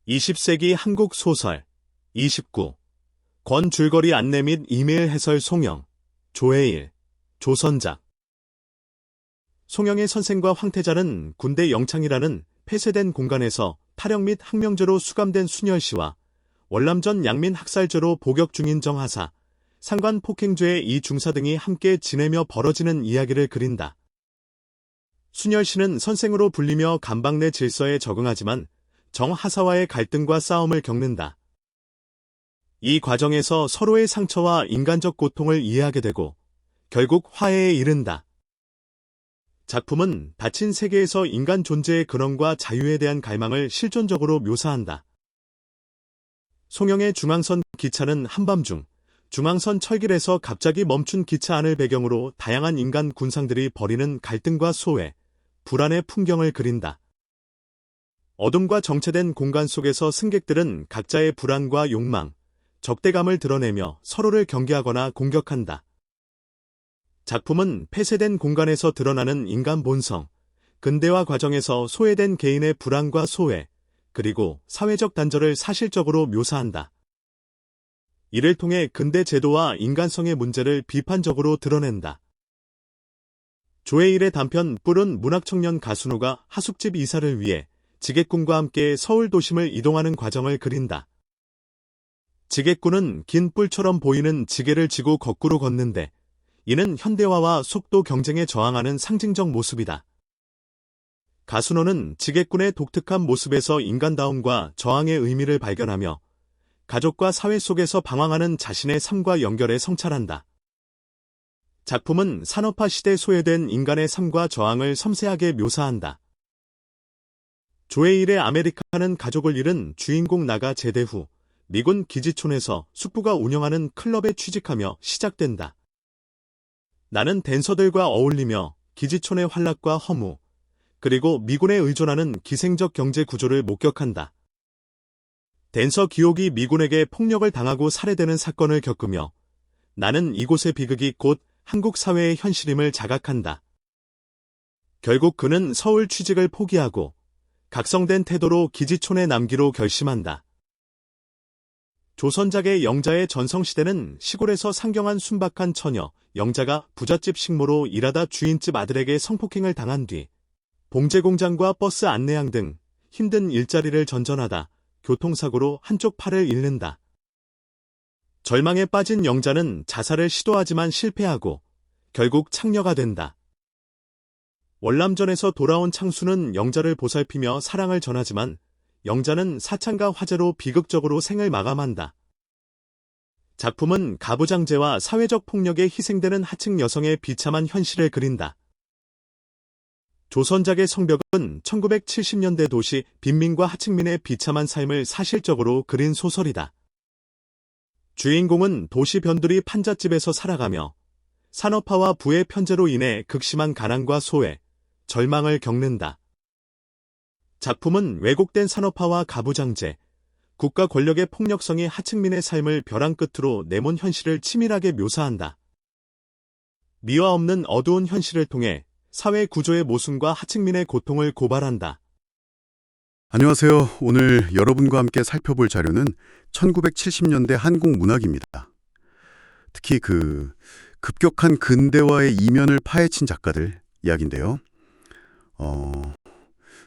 20세기 한국 소설 29. 권줄거리 안내 및 이메일 해설 송영, 조혜일, 조선작. 송영의 선생과 황태자는 군대 영창이라는 폐쇄된 공간에서 탈영 및 항명죄로 수감된 순열씨와 월남전 양민 학살죄로 복역 중인 정하사, 상관 폭행죄의 이 중사 등이 함께 지내며 벌어지는 이야기를 그린다. 순열씨는 선생으로 불리며 감방 내 질서에 적응하지만 정하사와의 갈등과 싸움을 겪는다. 이 과정에서 서로의 상처와 인간적 고통을 이해하게 되고 결국 화해에 이른다. 작품은 닫힌 세계에서 인간 존재의 근원과 자유에 대한 갈망을 실존적으로 묘사한다. 송영의 중앙선 기차는 한밤중 중앙선 철길에서 갑자기 멈춘 기차 안을 배경으로 다양한 인간 군상들이 벌이는 갈등과 소외, 불안의 풍경을 그린다. 어둠과 정체된 공간 속에서 승객들은 각자의 불안과 욕망, 적대감을 드러내며 서로를 경계하거나 공격한다. 작품은 폐쇄된 공간에서 드러나는 인간 본성, 근대화 과정에서 소외된 개인의 불안과 소외, 그리고 사회적 단절을 사실적으로 묘사한다. 이를 통해 근대 제도와 인간성의 문제를 비판적으로 드러낸다. 조혜일의 단편 뿔은 문학청년 가순호가 하숙집 이사를 위해 지객꾼과 함께 서울 도심을 이동하는 과정을 그린다. 지객꾼은 긴 뿔처럼 보이는 지게를 지고 거꾸로 걷는데 이는 현대화와 속도 경쟁에 저항하는 상징적 모습이다. 가순호는 지객꾼의 독특한 모습에서 인간다움과 저항의 의미를 발견하며 가족과 사회 속에서 방황하는 자신의 삶과 연결해 성찰한다. 작품은 산업화 시대 소외된 인간의 삶과 저항을 섬세하게 묘사한다. 조혜일의 아메리카는 가족을 잃은 주인공 나가 제대 후 미군 기지촌에서 숙부가 운영하는 클럽에 취직하며 시작된다. 나는 댄서들과 어울리며 기지촌의 활락과 허무, 그리고 미군에 의존하는 기생적 경제 구조를 목격한다. 댄서 기옥이 미군에게 폭력을 당하고 살해되는 사건을 겪으며 나는 이곳의 비극이 곧 한국 사회의 현실임을 자각한다. 결국 그는 서울 취직을 포기하고 각성된 태도로 기지촌에 남기로 결심한다. 조선작의 영자의 전성시대는 시골에서 상경한 순박한 처녀, 영자가 부잣집 식모로 일하다 주인집 아들에게 성폭행을 당한 뒤 봉제공장과 버스 안내양 등 힘든 일자리를 전전하다 교통사고로 한쪽 팔을 잃는다. 절망에 빠진 영자는 자살을 시도하지만 실패하고 결국 창녀가 된다. 월남전에서 돌아온 창수는 영자를 보살피며 사랑을 전하지만 영자는 사창과 화재로 비극적으로 생을 마감한다. 작품은 가부장제와 사회적 폭력에 희생되는 하층 여성의 비참한 현실을 그린다. 조선작의 성벽은 1970년대 도시 빈민과 하층민의 비참한 삶을 사실적으로 그린 소설이다. 주인공은 도시 변두리 판잣집에서 살아가며 산업화와 부의 편제로 인해 극심한 가난과 소외, 절망을 겪는다. 작품은 왜곡된 산업화와 가부장제, 국가 권력의 폭력성이 하층민의 삶을 벼랑 끝으로 내몬 현실을 치밀하게 묘사한다. 미화 없는 어두운 현실을 통해 사회 구조의 모순과 하층민의 고통을 고발한다. 안녕하세요. 오늘 여러분과 함께 살펴볼 자료는 1970년대 한국 문학입니다. 특히 급격한 근대화의 이면을 파헤친 작가들 이야기인데요.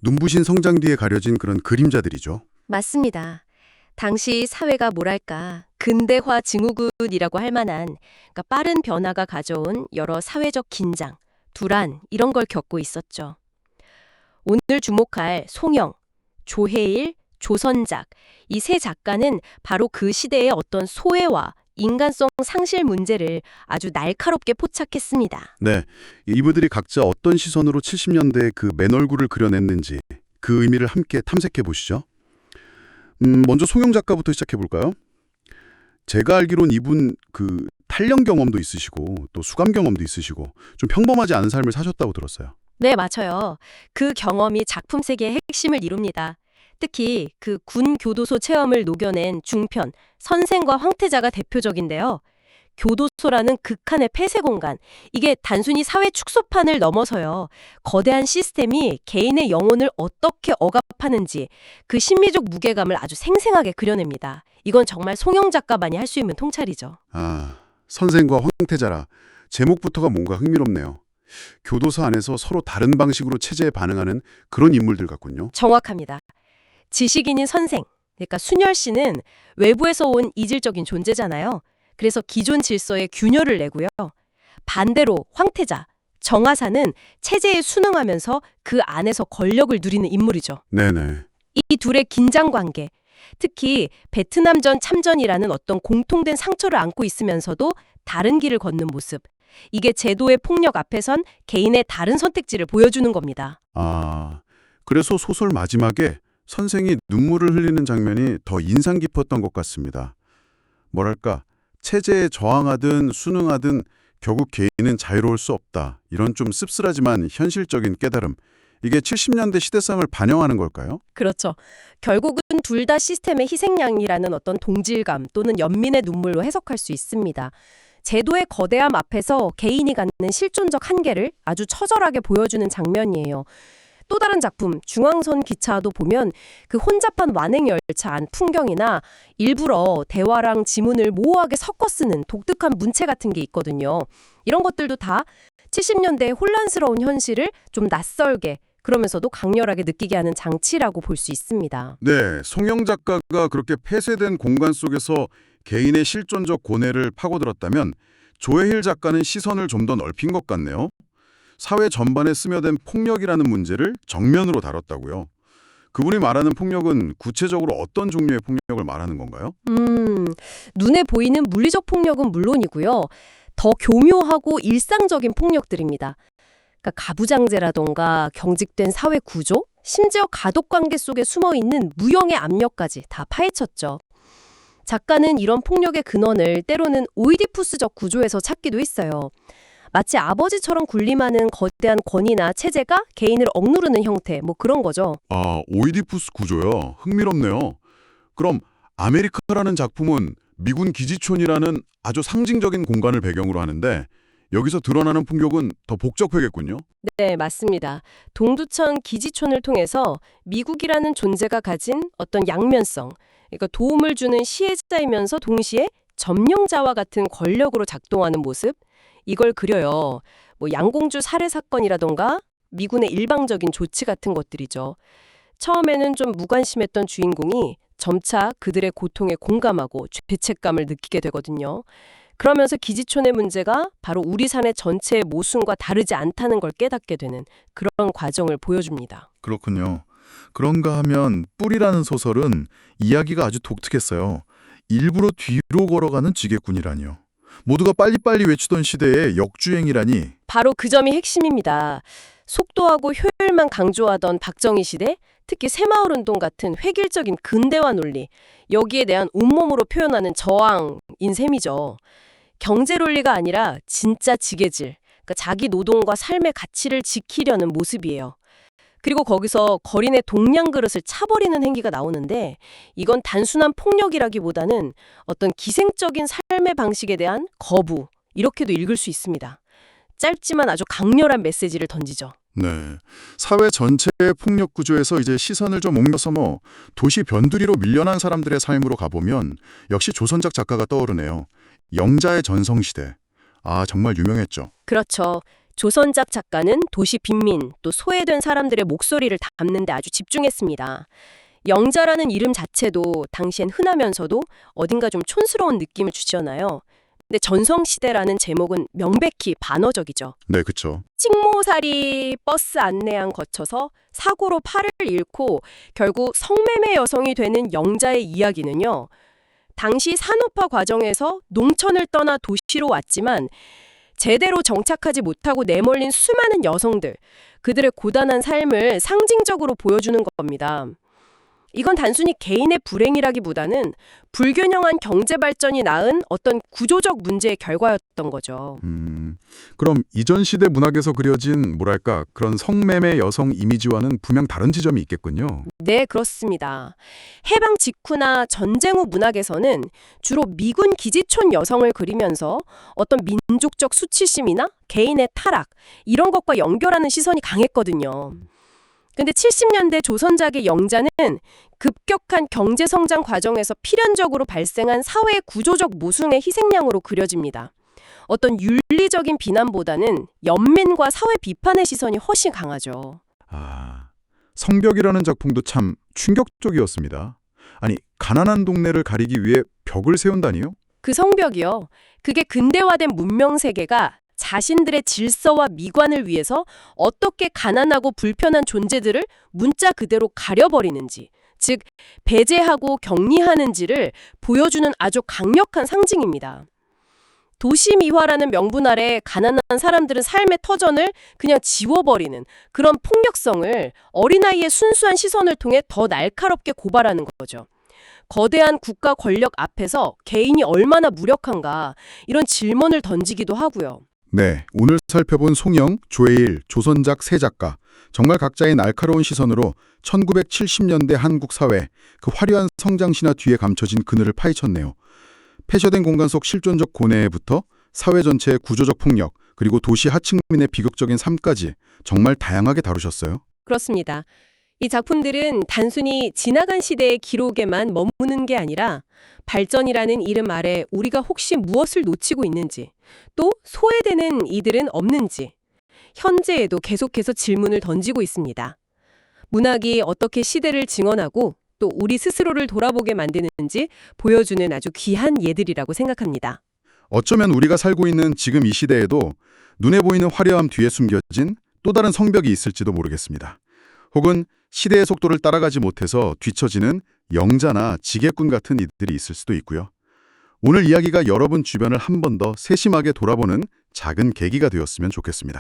눈부신 성장 뒤에 가려진 그런 그림자들이죠. 맞습니다. 당시 사회가 뭐랄까 근대화 증후군이라고 할 만한 그러니까 빠른 변화가 가져온 여러 사회적 긴장, 불안 이런 걸 겪고 있었죠. 오늘 주목할 송영, 조혜일, 조선작 이 세 작가는 바로 그 시대의 어떤 소외와 인간성 상실 문제를 아주 날카롭게 포착했습니다. 네, 이분들이 각자 어떤 시선으로 70년대의 그 맨 얼굴을 그려냈는지 그 의미를 함께 탐색해 보시죠. 먼저 송영 작가부터 시작해 볼까요? 제가 알기론 이분 탈영 경험도 있으시고 또 수감 경험도 있으시고 좀 평범하지 않은 삶을 사셨다고 들었어요. 네, 맞아요. 그 경험이 작품 세계의 핵심을 이룹니다. 특히 그 군 교도소 체험을 녹여낸 중편 선생과 황태자가 대표적인데요. 교도소라는 극한의 폐쇄 공간. 이게 단순히 사회 축소판을 넘어서요. 거대한 시스템이 개인의 영혼을 어떻게 억압하는지 그 심리적 무게감을 아주 생생하게 그려냅니다. 이건 정말 송영 작가만이 할 수 있는 통찰이죠. 아, 선생과 황태자라. 제목부터가 뭔가 흥미롭네요. 교도소 안에서 서로 다른 방식으로 체제에 반응하는 그런 인물들 같군요. 정확합니다. 지식인인 선생, 그러니까 순열 씨는 외부에서 온 이질적인 존재잖아요. 그래서 기존 질서에 균열을 내고요. 반대로 황태자, 정하사는 체제에 순응하면서 그 안에서 권력을 누리는 인물이죠. 네네. 이 둘의 긴장 관계, 특히 베트남전 참전이라는 어떤 공통된 상처를 안고 있으면서도 다른 길을 걷는 모습. 이게 제도의 폭력 앞에선 개인의 다른 선택지를 보여주는 겁니다. 아, 그래서 소설 마지막에 선생이 눈물을 흘리는 장면이 더 인상 깊었던 것 같습니다. 뭐랄까, 체제에 저항하든 순응하든 결국 개인은 자유로울 수 없다. 이런 좀 씁쓸하지만 현실적인 깨달음. 이게 70년대 시대상을 반영하는 걸까요? 그렇죠. 결국은 둘 다 시스템의 희생양이라는 어떤 동질감 또는 연민의 눈물로 해석할 수 있습니다. 제도의 거대함 앞에서 개인이 갖는 실존적 한계를 아주 처절하게 보여주는 장면이에요. 또 다른 작품 중앙선 기차도 보면 그 혼잡한 완행열차 안 풍경이나 일부러 대화랑 지문을 모호하게 섞어 쓰는 독특한 문체 같은 게 있거든요. 이런 것들도 다 70년대의 혼란스러운 현실을 좀 낯설게 그러면서도 강렬하게 느끼게 하는 장치라고 볼 수 있습니다. 네, 송영 작가가 그렇게 폐쇄된 공간 속에서 개인의 실존적 고뇌를 파고들었다면 조혜힐 작가는 시선을 좀 더 넓힌 것 같네요. 사회 전반에 스며든 폭력이라는 문제를 정면으로 다뤘다고요. 그분이 말하는 폭력은 구체적으로 어떤 종류의 폭력을 말하는 건가요? 눈에 보이는 물리적 폭력은 물론이고요. 더 교묘하고 일상적인 폭력들입니다. 그러니까 가부장제라던가 경직된 사회 구조, 심지어 가족관계 속에 숨어있는 무형의 압력까지 다 파헤쳤죠. 작가는 이런 폭력의 근원을 때로는 오이디푸스적 구조에서 찾기도 했어요. 마치 아버지처럼 군림하는 거대한 권위나 체제가 개인을 억누르는 형태, 뭐 그런 거죠. 아, 오이디푸스 구조요. 흥미롭네요. 그럼 아메리카라는 작품은 미군 기지촌이라는 아주 상징적인 공간을 배경으로 하는데 여기서 드러나는 폭력은 더 복잡하겠군요. 네, 맞습니다. 동두천 기지촌을 통해서 미국이라는 존재가 가진 어떤 양면성, 그러니까 도움을 주는 시혜자이면서 동시에 점령자와 같은 권력으로 작동하는 모습, 이걸 그려요. 뭐 양공주 살해 사건이라던가 미군의 일방적인 조치 같은 것들이죠. 처음에는 좀 무관심했던 주인공이 점차 그들의 고통에 공감하고 죄책감을 느끼게 되거든요. 그러면서 기지촌의 문제가 바로 우리 사내 전체의 모순과 다르지 않다는 걸 깨닫게 되는 그런 과정을 보여줍니다. 그렇군요. 그런가 하면 뿔이라는 소설은 이야기가 아주 독특했어요. 일부러 뒤로 걸어가는 지게꾼이라니요. 모두가 빨리빨리 외치던 시대의 역주행이라니. 바로 그 점이 핵심입니다. 속도하고 효율만 강조하던 박정희 시대, 특히 새마을운동 같은 획일적인 근대화 논리, 여기에 대한 온몸으로 표현하는 저항인 셈이죠. 경제 논리가 아니라 진짜 지게질, 그러니까 자기 노동과 삶의 가치를 지키려는 모습이에요. 그리고 거기서 거린의 동량 그릇을 차버리는 행기가 나오는데 이건 단순한 폭력이라기보다는 어떤 기생적인 삶의 방식에 대한 거부, 이렇게도 읽을 수 있습니다. 짧지만 아주 강렬한 메시지를 던지죠. 네, 사회 전체의 폭력 구조에서 이제 시선을 좀 옮겨서 도시 변두리로 밀려난 사람들의 삶으로 가보면 역시 조선작 작가가 떠오르네요. 영자의 전성시대. 아, 정말 유명했죠. 그렇죠. 조선작 작가는 도시 빈민, 또 소외된 사람들의 목소리를 담는 데 아주 집중했습니다. 영자라는 이름 자체도 당시엔 흔하면서도 어딘가 좀 촌스러운 느낌을 주잖아요. 근데 전성시대라는 제목은 명백히 반어적이죠. 네, 그쵸. 찍모살이 버스 안내양 거쳐서 사고로 팔을 잃고 결국 성매매 여성이 되는 영자의 이야기는요. 당시 산업화 과정에서 농촌을 떠나 도시로 왔지만 제대로 정착하지 못하고 내몰린 수많은 여성들, 그들의 고단한 삶을 상징적으로 보여주는 겁니다. 이건 단순히 개인의 불행이라기보다는 불균형한 경제 발전이 낳은 어떤 구조적 문제의 결과였던 거죠. 그럼 이전 시대 문학에서 그려진 뭐랄까 그런 성매매 여성 이미지와는 분명 다른 지점이 있겠군요. 네, 그렇습니다. 해방 직후나 전쟁 후 문학에서는 주로 미군 기지촌 여성을 그리면서 어떤 민족적 수치심이나 개인의 타락, 이런 것과 연결하는 시선이 강했거든요. 근데 70년대 조선작의 영자는 급격한 경제 성장 과정에서 필연적으로 발생한 사회 구조적 모순의 희생양으로 그려집니다. 어떤 윤리적인 비난보다는 연민과 사회 비판의 시선이 훨씬 강하죠. 성벽이라는 작품도 참 충격적이었습니다. 아니, 가난한 동네를 가리기 위해 벽을 세운다니요? 그 성벽이요. 그게 근대화된 문명 세계가 자신들의 질서와 미관을 위해서 어떻게 가난하고 불편한 존재들을 문자 그대로 가려버리는지, 즉 배제하고 격리하는지를 보여주는 아주 강력한 상징입니다. 도시 미화라는 명분 아래 가난한 사람들은 삶의 터전을 그냥 지워버리는 그런 폭력성을 어린아이의 순수한 시선을 통해 더 날카롭게 고발하는 거죠. 거대한 국가 권력 앞에서 개인이 얼마나 무력한가, 이런 질문을 던지기도 하고요. 네, 오늘 살펴본 송영, 조혜일, 조선작 세 작가, 정말 각자의 날카로운 시선으로 1970년대 한국 사회, 그 화려한 성장신화 뒤에 감춰진 그늘을 파헤쳤네요. 폐쇄된 공간 속 실존적 고뇌부터 사회 전체의 구조적 폭력, 그리고 도시 하층민의 비극적인 삶까지 정말 다양하게 다루셨어요. 그렇습니다. 이 작품들은 단순히 지나간 시대의 기록에만 머무는 게 아니라 발전이라는 이름 아래 우리가 혹시 무엇을 놓치고 있는지, 또 소외되는 이들은 없는지, 현재에도 계속해서 질문을 던지고 있습니다. 문학이 어떻게 시대를 증언하고 또 우리 스스로를 돌아보게 만드는지 보여주는 아주 귀한 예들이라고 생각합니다. 어쩌면 우리가 살고 있는 지금 이 시대에도 눈에 보이는 화려함 뒤에 숨겨진 또 다른 성벽이 있을지도 모르겠습니다. 혹은 시대의 속도를 따라가지 못해서 뒤처지는 영자나 지게꾼 같은 이들이 있을 수도 있고요. 오늘 이야기가 여러분 주변을 한 번 더 세심하게 돌아보는 작은 계기가 되었으면 좋겠습니다.